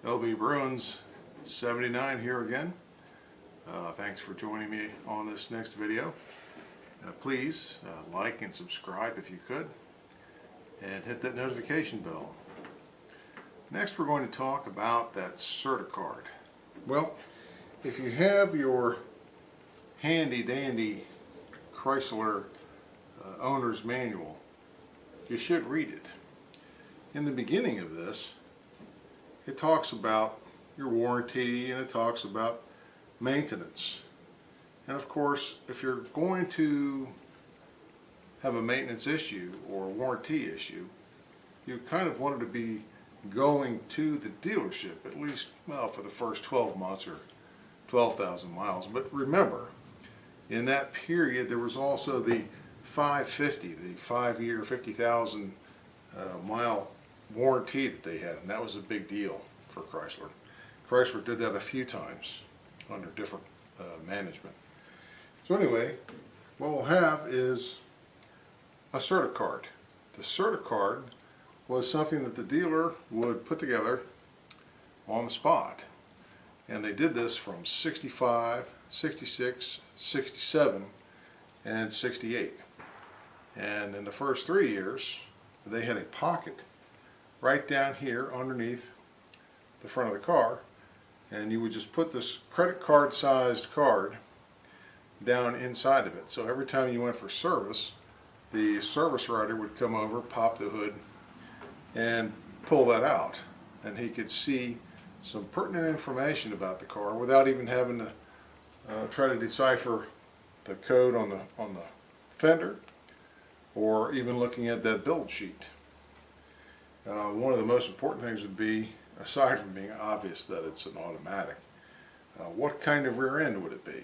LB Bruins 79 here again. Thanks for joining me on this next video. Please like and subscribe if you could, and hit that notification bell. Next we're going to talk about that Certicard. Well, if you have your handy dandy Chrysler owner's manual, you should read it. In the beginning of this, it talks about your warranty and it talks about maintenance. And of course, if you're going to have a maintenance issue or a warranty issue, you kind of wanted to be going to the dealership at least, well, for the first 12 months or 12,000 miles. But remember, in that period there was also the 550, the 5-year 50,000 mile warranty that they had, and that was a big deal for Chrysler. Chrysler did that a few times under different management. So anyway, what we'll have is a Certicard. The Certicard was something that the dealer would put together on the spot, and they did this from 65, 66, 67, and 68. And in the first 3 years, they had a pocket right down here underneath the front of the car, and you would just put this credit card sized card down inside of it. So every time you went for service, the service writer would come over, pop the hood, and pull that out, and he could see some pertinent information about the car without even having to try to decipher the code on the fender, or even looking at that build sheet. One of the most important things would be, aside from being obvious that it's an automatic, what kind of rear end would it be?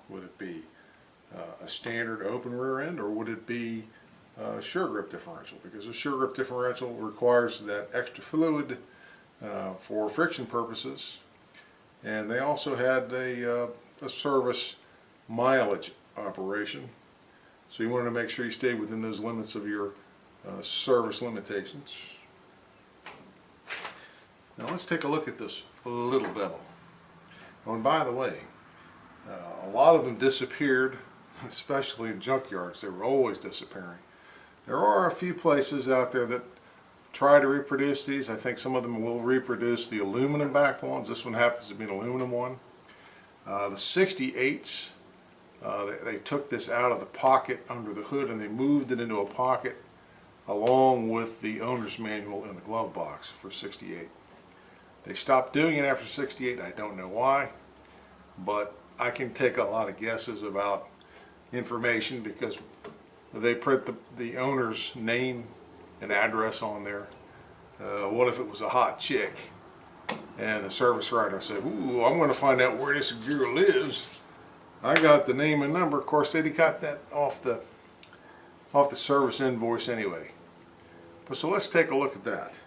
Would it be a standard open rear end, or would it be a sure grip differential? Because a sure grip differential requires that extra fluid for friction purposes, and they also had a service mileage operation. So you wanted to make sure you stayed within those limits of your service limitations. Now let's take a look at this little devil. Oh, and by the way, a lot of them disappeared, especially in junkyards. They were always disappearing. There are a few places out there that try to reproduce these. I think some of them will reproduce the aluminum backed ones. This one happens to be an aluminum one. The 68s, they took this out of the pocket under the hood and they moved it into a pocket along with the owner's manual in the glove box for 68. They stopped doing it after 68. I don't know why, but I can take a lot of guesses about information because they print the owner's name and address on there. What if it was a hot chick and the service writer said, "Ooh, I'm going to find out where this girl lives. I got the name and number." Of course, they'd got that off the service invoice anyway. But so let's take a look at that.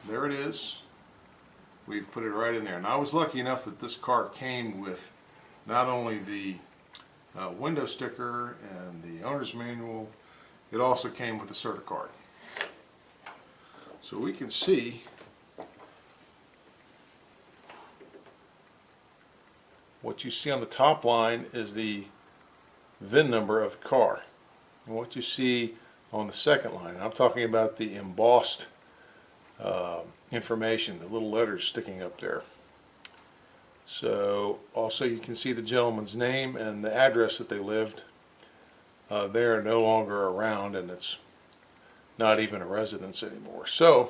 There it is. We've put it right in there. And I was lucky enough that this car came with not only the window sticker and the owner's manual, it also came with the Certicard. So we can see what you see on the top line is the VIN number of the car. And what you see on the second line, I'm talking about the embossed information, the little letters sticking up there. So also you can see the gentleman's name and the address that they lived. They are no longer around, and it's not even a residence anymore. So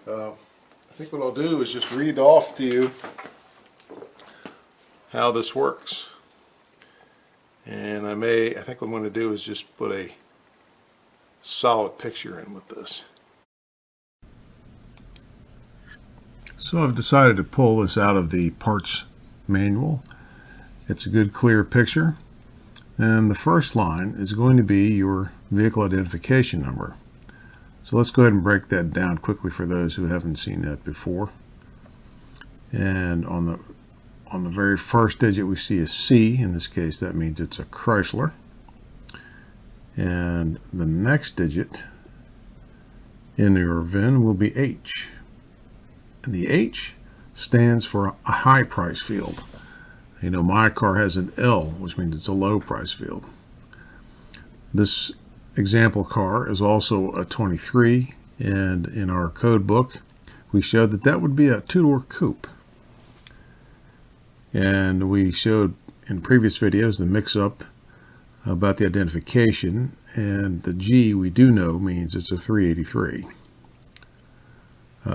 I think what I'll do is just read off to you how this works. And I think what I'm going to do is just put a solid picture in with this. So I've decided to pull this out of the parts manual. It's a good clear picture. And the first line is going to be your vehicle identification number. So let's go ahead and break that down quickly for those who haven't seen that before. And on the very first digit we see a C. In this case that means it's a Chrysler. And the next digit in your VIN will be H. And the H stands for a high price field. You know, my car has an L, which means it's a low price field. This example car is also a 23, and in our code book we showed that that would be a two-door coupe. And we showed in previous videos the mix-up about the identification, and the G we do know means it's a 383.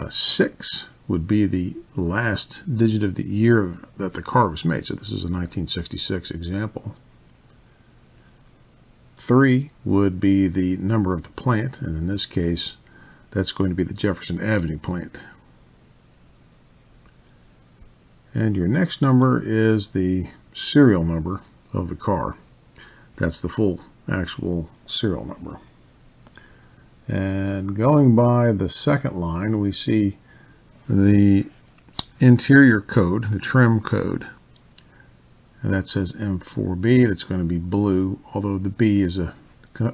6 would be the last digit of the year that the car was made. So this is a 1966 example. 3 would be the number of the plant, and in this case that's going to be the Jefferson Avenue plant. And your next number is the serial number of the car. That's the full actual serial number. And going by the second line, we see the interior code, the trim code. And that says M4B. That's going to be blue, although the B is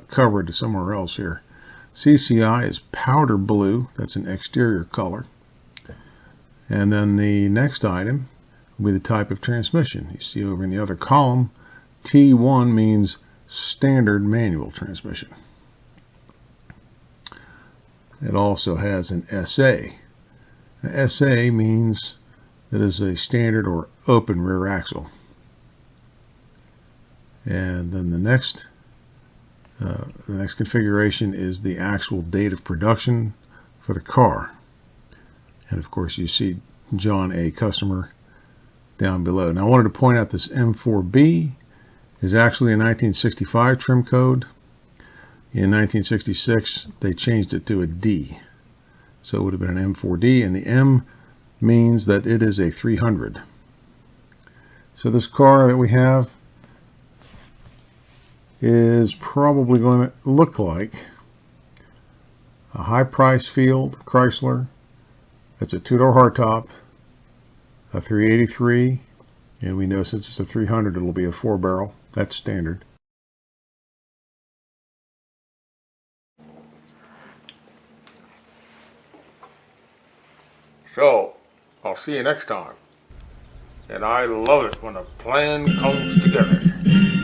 covered somewhere else here. CCI is powder blue. That's an exterior color. And then the next item will be the type of transmission. You see over in the other column, T1 means standard manual transmission. It also has an SA. An SA means it is a standard or open rear axle. And then the next configuration is the actual date of production for the car. And of course you see John A. Customer down below. Now I wanted to point out this M4B is actually a 1965 trim code. In 1966 they changed it to a D. So it would have been an M4D, and the M means that it is a 300. So this car that we have is probably going to look like a high price field Chrysler. That's a two-door hardtop, a 383, and we know since it's a 300 it'll be a 4-barrel. That's standard. So, I'll see you next time. And I love it when a plan comes together.